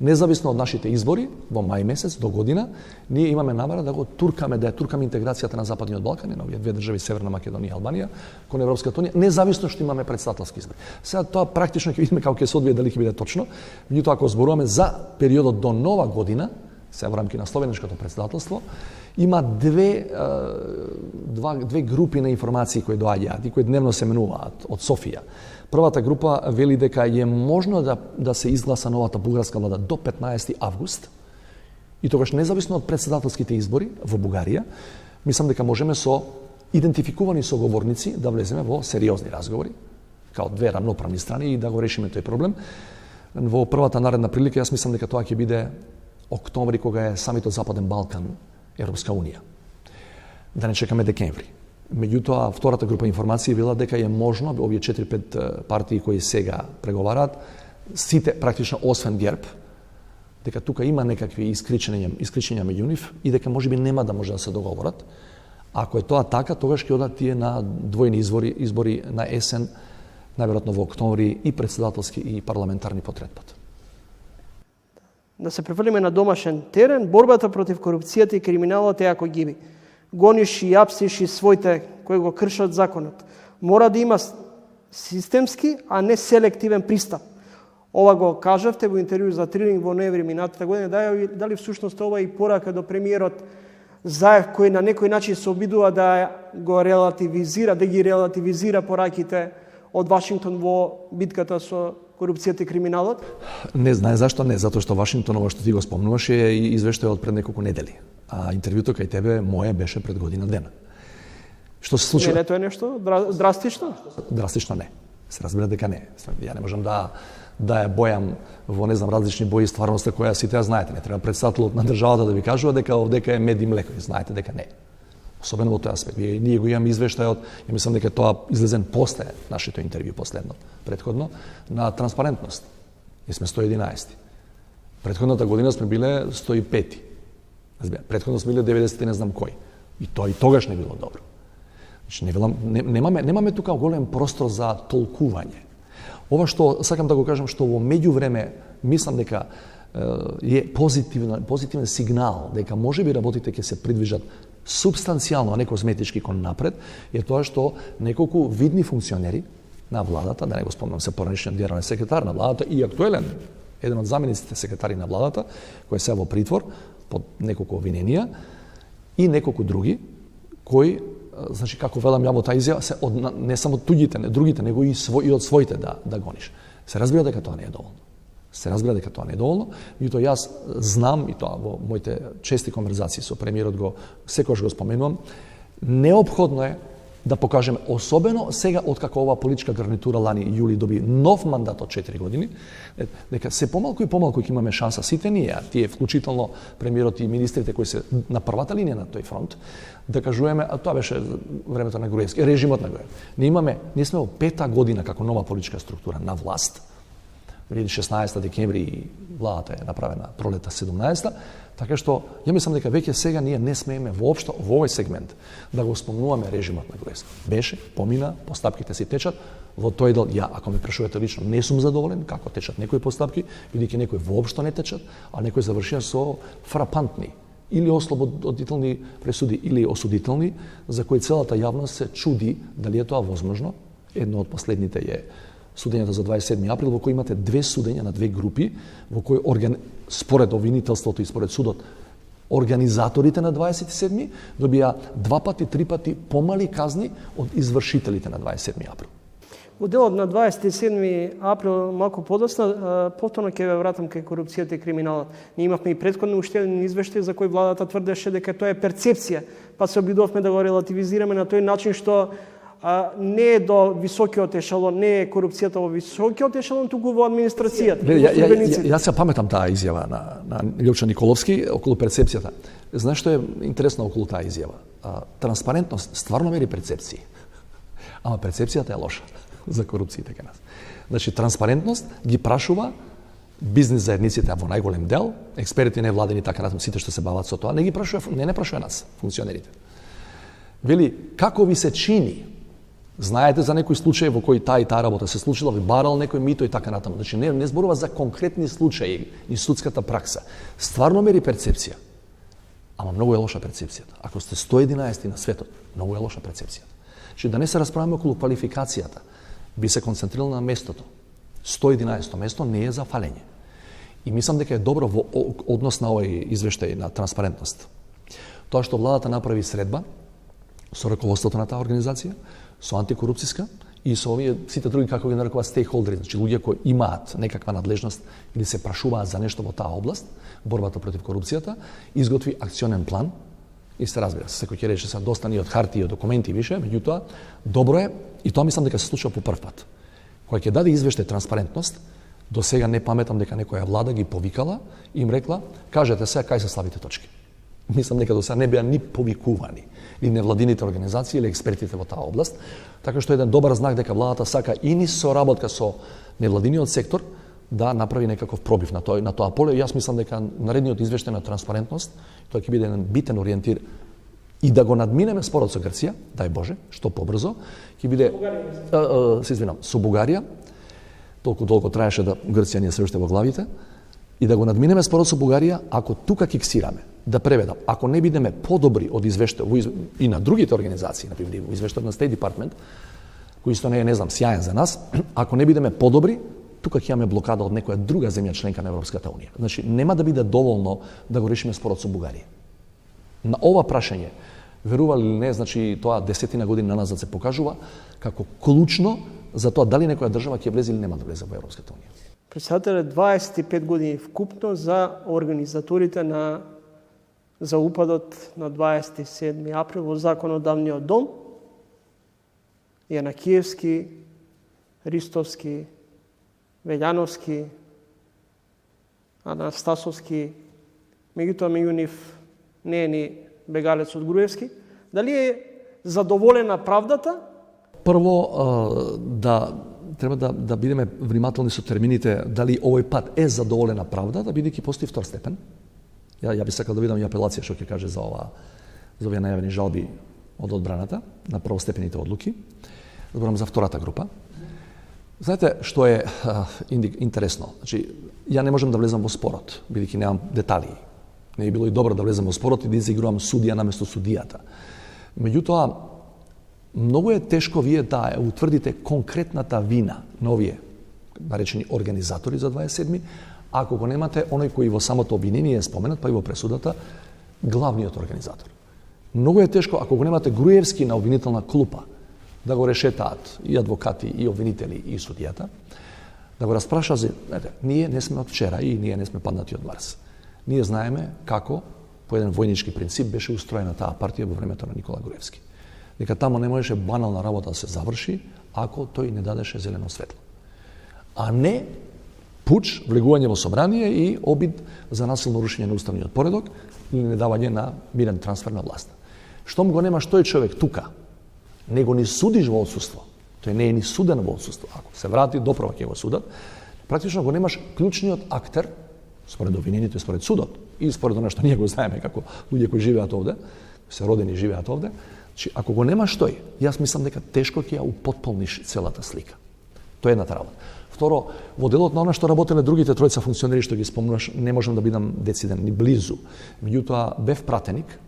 независно од нашите избори во мај месец до година, ние имаме намера да го туркаме, да ја туркаме интеграцијата на Западниот Балкан, на овие две држави, Северна Македонија и Албанија, кон Европската унија, независно што имаме претседателски избори. Сега тоа практично ќе видиме како ќе се одвие, дали ќе биде точно, меѓутоа ако зборуваме за периодот до нова година, сега во рамки на словенешкото претседателство, има две групи на информации кои доаѓаат и кои дневно се менуваат од Софија. Првата група вели дека е можно да се изгласа новата бугарска влада до 15 август и тогаш независно од претседателските избори во Бугарија, мислам дека можеме со идентификувани соговорници да влеземе во сериозни разговори, као две рамноправни страни и да го решиме тој проблем. Во првата наредна прилика, јас мислам дека тоа ќе биде октомври, кога е самитот Западен Балкан, Европска унија. Да не чекаме декември. Меѓутоа, втората група информации вела дека е можно, овие 4-5 партии кои сега преговараат, сите, практично освен ГЕРБ, дека тука има некакви искричења меѓу нив и дека можеби нема да може да се договорат. Ако е тоа така, тогаш ќе одат тие на двојни избори на есен, најверојатно во октомври, и претседателски и парламентарни по трет пат. Да се префрлиме на домашен терен, борбата против корупцијата и криминалот е ако гиби. Гониш и апсиш и своите кои го кршат законот. Мора да има системски, а не селективен пристап. Ова го кажавте во интервју за Трилинг во ноември минатата година. Дали всушност ова и порака до премиерот Заев, кој на некој начин се обидува да го релативизира, да ги релативизира пораките од Вашингтон во битката со корупцијата и криминалот? Не знае зашто не, затоа што Вашингтон, ова што ти го спомнуваш, е извештај од пред неколку недели. А интервјуто кај тебе моје беше пред година дена. Што се случи? Не, тоа е нешто драстично? Драстично не. Се разбира дека не. Ја не можам да ја бојам во различни бои стварноста која сите ја знаете. Не треба претседателот на државата да ви кажува дека е мед и млеко. И знаете дека не. Особено во тој аспект. Ние го имаме извештајот, ја мислам дека тоа излезен после нашето интервју последно, предходно, на транспарентност. Ние сме 111. Предходната година сме биле 105. Предходно сме биле 90 и не знам кој. И тоа и тогаш не било добро. Значи, немаме тука голем простор за толкување. Ова што сакам да го кажам, што во меѓувреме мислам дека е позитивен сигнал дека можеби работите ќе се придвижат субстанцијално, а не козметички кон напред, е тоа што неколку видни функционери на владата, да не го спомнам се поранешниот генерален секретар на владата и актуелен еден од замениците секретари на владата, кој се во притвор под неколку обвиненија, и неколку други кои, значи како велам ја во таа изјава, не само туѓите, не другите, него и од своите да гониш. Се разбира дека тоа не е доволно. Меѓутоа јас знам, и тоа во моите чести конверзации со премиерот секогаш го споменувам, неопходно е да покажеме, особено сега откако оваа политичка гарнитура лани јули доби нов мандат од 4 години, дека се помалку и помалку ќе имаме шанса сите ние, тие вклучително премиерот и министрите кои се на првата линија на тој фронт, да кажуваме, а тоа беше времето на Груевски, режимот на Груевски. Ние сме во 5-та година како нова политичка структура на власт. 2016 декември владата е направена, пролета 17-та. Така што, ја мислам дека веќе сега ние не смееме воопшто во овој сегмент да го спомнуваме режимот на Груевски. Беше, помина, постапките си течат, во тој дел, ја, ако ме прашувате лично, не сум задоволен како течат некои постапки, бидејќи некои воопшто не течат, а некои завршија со фрапантни или ослободителни пресуди или осудителни, за кои целата јавност се чуди дали е тоа возможно. Едно од последните е судењето за 27 април, во кој имате две судења на две групи, во кој според обвинителството и според судот, организаторите на 27 добија 2 пати, 3 пати помали казни од извршителите на 27 април. Во делот на 27 април, малку подоцна, повторно ќе ве вратам кај корупцијата и криминалот. Ние имавме и претходно уштеден извештај за кој владата тврдеше дека тоа е перцепција, па се обидовме да го релативизираме на тој начин што не е до високиот ешелон, не е корупцијата во високиот ешелон, туку во администрацијата. Јас се паметам таа изјава на Љупчо Николовски околу перцепцијата. Знаеш што е интересно околу таа изјава? Транспарентност стварно мери перцепции, ама перцепцијата е лоша за корупциите кај нас. Значи, транспарентност ги прашува бизнес заедниците во најголем дел, експерти невладени така натаму, сите што се бават со тоа, не прашува нас, функционерите. Вели, како ви се чини? Знаете за некој случај во кој таа и таа работа се случила, ви барал некој мито и така натаму. Значи, не зборува за конкретни случаи и судската пракса. Стварно мери перцепција. Ама многу е лоша перцепцијата. Ако сте 111 на светот, многу е лоша перцепцијата. Значи, да не се расправаме околу квалификацијата, би се концентрирал на местото. 111 место не е за фалење. И мислам дека е добро во однос на овој извештај на транспарентност. Тоа што владата направи средба со раководството на таа организација, со антикорупцијска и со овие сите други, како ги нарекуваат, стейкхолдери, значи луѓе кои имаат некаква надлежност или се прашуваат за нешто во таа област, борбата против корупцијата, изготви акционен план и се разбира, секој ќе рече се доста ни од хартии и од документи више, меѓутоа добро е и тоа мислам дека се случува по прв пат. Кога ќе даде извештај транспарентност, до сега не паметам дека некоја влада ги повикала и им рекла, кажете сега кај се слабите точки. Мислам дека до сега не беа ни повикувани или невладините организации или експертите во таа област, така што е еден добар знак дека владата сака и низ соработка со невладиниот сектор да направи некаков пробив на тоа поле. Јас мислам дека наредниот извештај на транспарентност, тоа ќе биде еден битен ориентир и да го надминеме спорот со Грција, дај Боже, што побрзо, ќе биде со Бугарија, толку долго траеше да Грција не се уште во главите, и да го надминеме спорот со Бугарија, ако тука киксираме, да преведам, ако не бидеме подобри од извештај и на другите организации, например во извештајот на State Department, кој исто не е, сјаен за нас, ако не бидеме подобри, тука ќе имаме блокада од некоја друга земја членка на Европската унија. Значи, нема да биде доволно да го решиме спорот со Бугарија. На ова прашање, верували или не, значи тоа 10 години наназад се покажува како клучно за тоа дали некоја држава ќе влезе или нема да влезе во Европската унија. Представете 25 години вкупно за организаторите за упадот на 27 април во законодавниот дом, Јанакиевски, Ристовски, Велјановски, Анастасовски, меѓутоа меѓу нив не е ни бегалец од Груевски. Дали е задоволена правдата? Прво, треба да бидеме внимателни со термините, дали овој пат е задоволена правдата, бидејќи постои втор степен. Ја би сакал да видам и апелација што ќе каже за овие најавени жалби од одбраната на првостепените одлуки. Зборам за втората група. Знаете што е интересно? Значи, ја не можам да влезам во спорот, бидејќи немам детали. Не би било и добро да влезам во спорот и да изигрувам судија наместо судијата. Меѓутоа, многу е тешко вие да утврдите конкретната вина на овие наречени организатори за 27, ако го немате оној кој во самото обвинение е споменат, па и во пресудата, главниот организатор. Многу е тешко ако го немате Груевски на обвинителна клупа, да го решетаат и адвокати, и обвинители, и судијата, да го распраша за... Ние не сме од вчера и ние не сме паднати од Марс. Ние знаеме како, по еден војнички принцип, беше устроена таа партија во времето на Никола Груевски. Дека тамо не можеше банална работа да се заврши, ако тој не дадеше зелено светло. А не пуч, влегување во собрание и обид за насилно рушење на уставниот поредок или недавање на мирен трансфер на власт. Штом го немаш тој човек тука, не го ни судиш во отсуство, тој не е ни суден во отсуство. Ако се врати, доправа ќе го судат, практично го немаш клучниот актер, според обвинението и според судот, и според оно што ние го знаеме како луѓе кои живеат овде, се родени и живеат овде, значи ако го немаш тој, јас мислам дека тешко ќе ја употполниш целата слика. Тоа е едната работа. Второ, во делот на она што работеле другите тројца функционери што ги спомнуваш, не можам да бидам дециден ни близу. Меѓутоа бев пратеник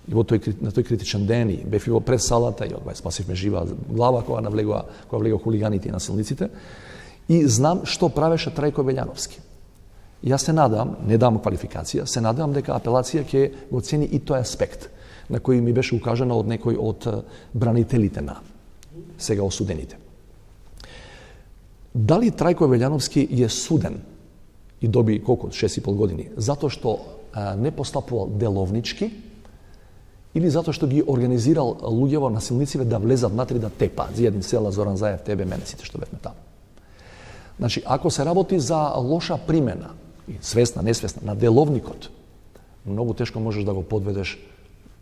и на тој критичен ден и бев и во пред салата и одвај спасивме жива глава кога влегува хулиганите и насилниците и знам што правеше Трајко Велјановски. Јас се надам, не дам квалификација, се надам дека апелација ќе го цени и тој аспект на кој ми беше укажана од некој од бранителите на сега осудените. Дали Трајко Велјановски е суден и доби колку 6,5 години затоа што не постапувал деловнички или затоа што ги организирал луѓево насилниците да влезат внатре да тепаат, Зијадин Села, Зоран Заев, тебе, мене, сите што бевме таму. Значи, ако се работи за лоша примена, свесна, несвесна, на деловникот, многу тешко можеш да го подведеш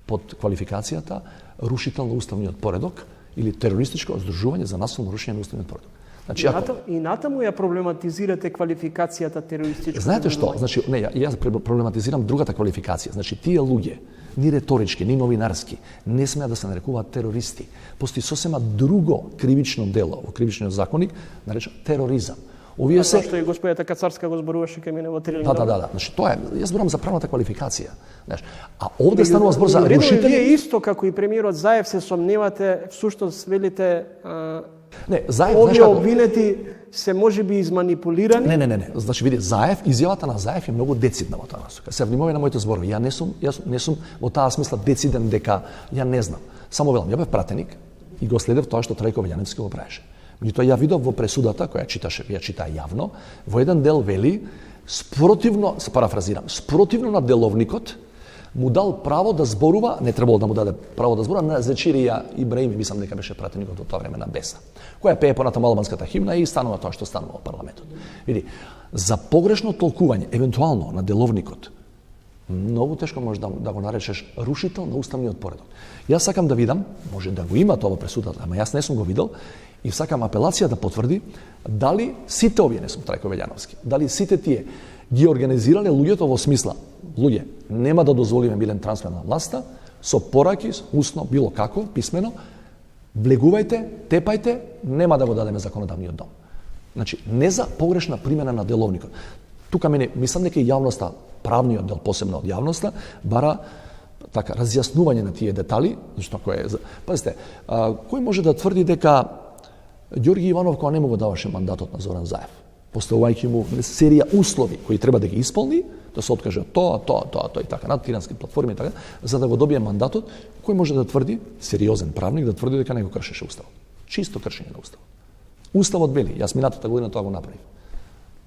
под квалификацијата рушител на уставниот поредок или терористичко здружување за насилно рушење на уставниот поредок. Значи, И натаму ја проблематизирате квалификацијата терористичко. Знаете што? Значи, не, јас проблематизирам другата квалификација. Значи, тие луѓе, ни реторички, ни новинарски, не смеат да се нарекуваат терористи. Постои сосема друго кривично дело во кривичниот законник, наречено тероризам. Овие се Зашто и господјата Кацарска го зборуваше кај мене во трилинг. Да. Значи, тоа е, јас зборувам за правната квалификација. Знаеш, а овде станува збор за рушители. Вие исто како и премиерот Заев се сомневате, всушност велите Не, Заев, овие како? обвинети се можеби изманипулирани. Не. Значи, види, Заев, изјавата на Заев е многу децидна во таа насока. Се внимавај на моите зборови. Јас не сум во таа смисла дециден дека ја не знам. Само велам, ја бев пратеник и го следев тоа што Трајко Велјановски го правеше. Меѓутоа ја видов во пресудата која ја читаа јавно, во еден дел вели спротивно, се парафразирам, спротивно на деловникот му дал право да зборува, не требало да му даде право да зборува, на Зечирија Ибраими, мислам дека беше пратеникот во тоа време на Беса, која пее понатаму албанската химна и станува тоа што станува во парламентот. Види, за погрешно толкување, евентуално на деловникот, многу тешко може да го наречеш рушител на уставниот поредок. Јас сакам да видам, може да го има тоа во пресудата, ама јас не сум го видел, и сакам апелација да потврди дали сите овие, не сум Трајко Велјановски, дали сите тие ги организирале луѓето во смисла, луѓе, нема да дозволиме мирен трансфер на власта, со пораки, усно, било како, писмено, влегувајте, тепајте, нема да го дадеме законодавниот дом. Значи, не за погрешна примена на деловникот. Тука мене, мислам дека и јавноста, правниот дел, посебно од јавноста, бара така разјаснување на тие детали, зашто кој е... Пазите, кој може да тврди дека Ѓорги Иванов кога не му го даваше мандатот на Зоран Заев, поставувајќи му серија услови кои треба да ги исполни, да се откаже од тоа и така, на тирански платформи и така, за да го добие мандатот, кој може да тврди, сериозен правник, да тврди дека не го кршеше уставот. Чисто кршење на уставот. Уставот вели, јас минатата година тоа го направив.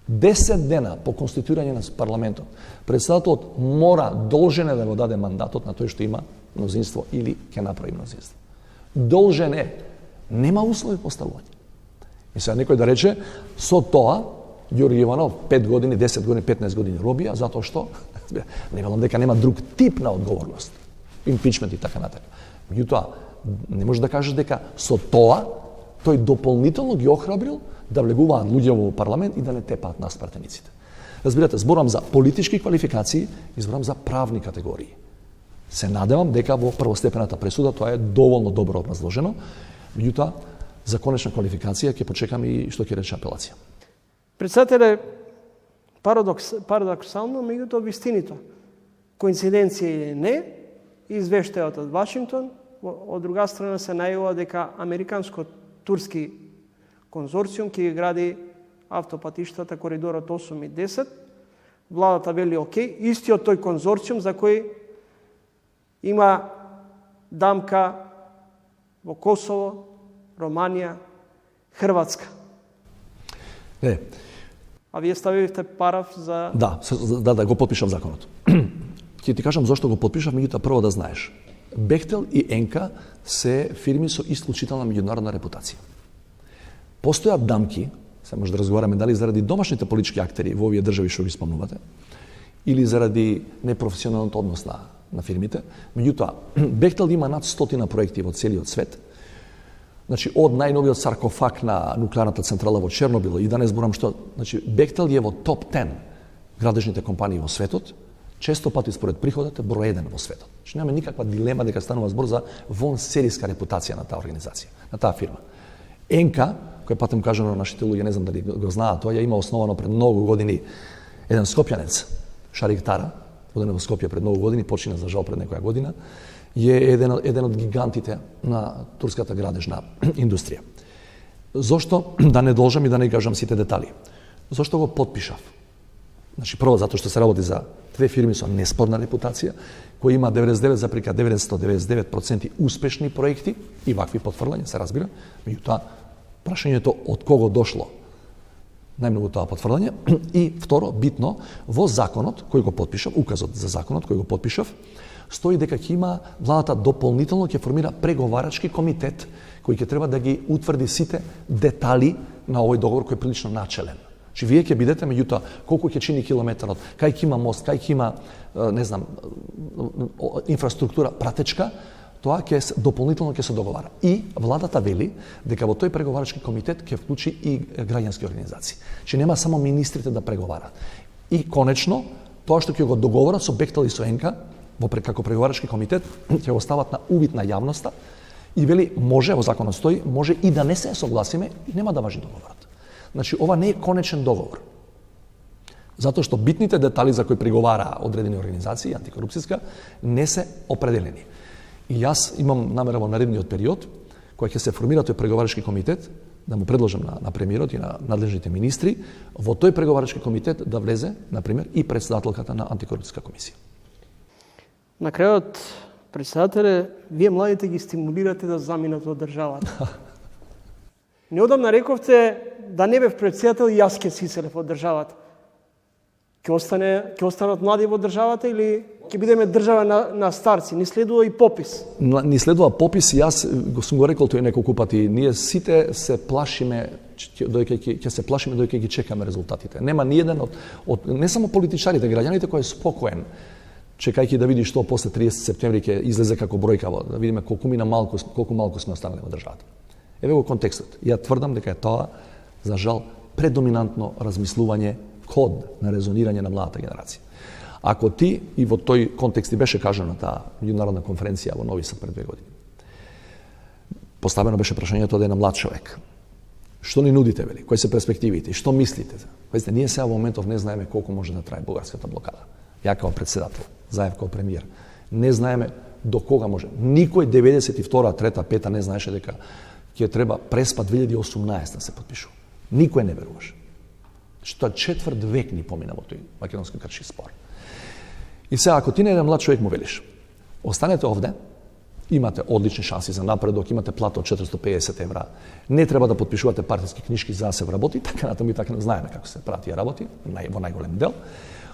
10 дена по конституирање на парламентот, председателот мора, должен е да го даде мандатот на тој што има мнозинство или ќе направи мнозинство. Должен е. Нема услови поставување. И сега некој да рече, со тоа, Ѓорги Иванов 5 години, 10 години, 15 години робија, затоа што, не велам дека нема друг тип на одговорност, импичмент и така натаму. Меѓутоа, не може да кажеш дека со тоа, тој дополнително ги охрабрил да влегуваат луѓе во парламент и да не тепаат нас пратениците. Разбирате, зборам за политички квалификации и зборам за правни категории. Се надевам дека во првостепената пресуда тоа е доволно добро образложено, меѓутоа, за конечна квалификација ќе почекам и што ќе рече апелација. Председателе, парадоксално, меѓутоа вистинито. Коинциденција или не, извештајот од Вашингтон, од друга страна се најавува дека американско-турски конзорциум ќе гради автопатиштата коридорот 8 и 10. Владата вели окей, истиот тој конзорциум за кој има дамка во Косово, Романија, Хрватска. Не. А вие ставивте параф за... Да, го подпишав законот. Ќе ти кажам зошто го подпишав, меѓутоа прво да знаеш. Бехтел и Енка се фирми со исклучителна меѓународна репутација. Постојат дамки, се може да разговараме дали заради домашните политички актери во овие држави што ги спомнувате, или заради непрофесионалниот однос на фирмите. Меѓутоа, Бехтел има над 100 проекти во целиот свет. Значи, од најновиот саркофаг на нуклеарната централа во Чернобил и да не зборам што, значи, Бехтел е во топ 10 градежните компании во светот често пати според приходот е број 1 во светот. Значи нема никаква дилема дека станува збор за вонсерийска репутација на таа организација, на таа фирма. ЕНКА, кој патем кажано на нашите луѓе, не знам дали го знаат, тоа ја има основано пред многу години еден скопјанец, Шарик Тара, роден во Скопје пред многу години, почина за жал пред некоја година, е еден од гигантите на турската градежна индустрија. Зошто да не должам и да не кажам сите детали? Зошто го потпишав? Значи, прво, затоа што се работи за две фирми со неспорна репутација, кои има 99,999% успешни проекти и вакви потврдувања, се разбира. Меѓутоа, прашањето од кого дошло најмногу тоа потврдување. И второ, битно, во законот кој го потпишав, указот за законот кој го потпишав, стои дека ќе има владата дополнително ќе формира преговарачки комитет кој ќе треба да ги утврди сите детали на овој договор кој е прилично начелен. Че вие ќе бидете, меѓутоа, колку ќе чини километарот, кај ќе има мост, кај ќе има, не знам, инфраструктура пратечка, тоа ќе дополнително ќе се договара. И владата вели дека во тој преговарачки комитет ќе вклучи и граѓански организации. Че нема само министрите да преговарат. И конечно, тоа што ќе го договорат со Бехтел и со ЕНКА, како преговарачки комитет, ќе го стават на увид на јавноста и вели може, во законот стои, може и да не се согласиме, нема да важи договорот. Значи, ова не е конечен договор. Затоа што битните детали за кои преговара одредени организации, антикорупцијска, не се определени. И јас имам намера во наредниот период, кој ќе се формира тој преговарачки комитет, да му предложам на премиерот и на надлежните министри, во тој преговарачки комитет да влезе, например, и председателката на антикорупцијска комисија. На крајот, председателе, вие младите ги стимулирате да заминат од државата. Неодамна рековте да не бев председател и јас ќе си иселев од државата. Ќе останат млади во државата или ќе бидеме држава на старци? Ни следува и попис. Ни следува попис и јас сум го рекол тој неколку пати. Ние сите се плашиме ќе се плашиме додека ги чекаме резултатите. Нема ни еден од не само политичарите, граѓаните кој е спокоен, чекајќи да види што после 30 септември ќе излезе како бројка, да видиме колку малку сме останали во државата. Еве го контекстот. Ја тврдам дека е тоа, за жал, предоминантно размислување, код на резонирање на младата генерација. Ако ти, и во тој контекст и беше кажано на таа меѓународна конференција во Нови Сад пред 2 години, поставено беше прашањето да е на млад човек. Што ни нудите, вели? Кои се перспективите? Што мислите? Пазите, ние сега во моментов не знаеме колку може да трае бугарската блокада. Ја као председател, Заев као премиер, не знаеме до кога може. Никој 92-та, 3-та, 5-та не знаеше дека ќе треба преспа 2018 да се подпишува. Никој не веруваше. Што четврт век ни помина во тој македонско-грчки спор. И сега, ако ти не еден млад човек му велиш, останете овде, имате одлични шанси за напредок, имате плата од 450 евра, не треба да подпишувате партиски книжки за да се вработи, така натаму и така знаеме како се прати и работи, во најголем дел.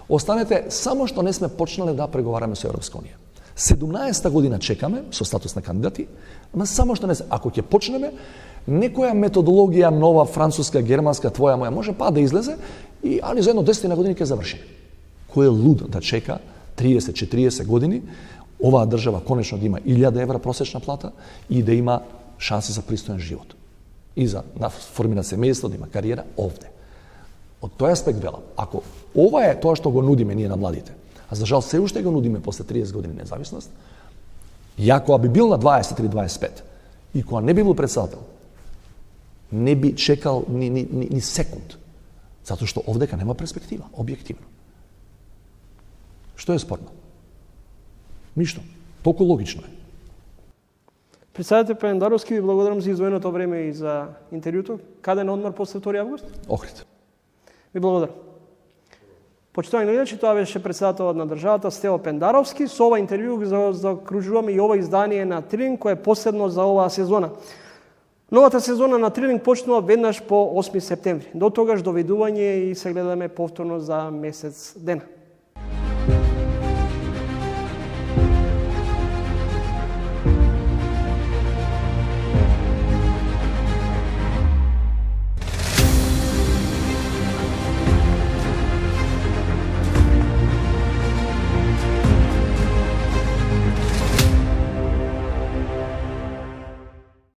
Останете, само што не сме почнале да преговараме со Европска унија. 17-та година чекаме со статус на кандидати, ама само што не се. Ако ќе почнеме, некоја методологија нова, француска, германска, твоја, моја, може па да излезе, али за едно 10 години ќе завршиме. Кој е луд да чека 30-40 години, оваа држава конечно да има 1000 евра просечна плата и да има шанси за пристоен живот. И за формира семејство, да има кариера овде. Од тој аспект велам, ако ова е тоа што го нудиме ние на младите, а за жал се уште го нудиме после 30 години независност, ја кога би бил на 20 или 25 и кога не би бил председател, не би чекал ни секунд, затоа што овдека нема перспектива, објективно. Што е спорно? Ништо. Толку логично е. Председател Пендаровски, ви благодарам за издвоеното време и за интервјуто. Каде на одмор после 2 август? Охрид. Ви благодарам. Почитувани гледачи, тоа беше председателот на државата Стево Пендаровски. Со ова интервју закружуваме и ова издание на Трилинг, кое е последно за оваа сезона. Новата сезона на Трилинг почнува веднаш по 8 септември. До тогаш довидување и се гледаме повторно за месец дена.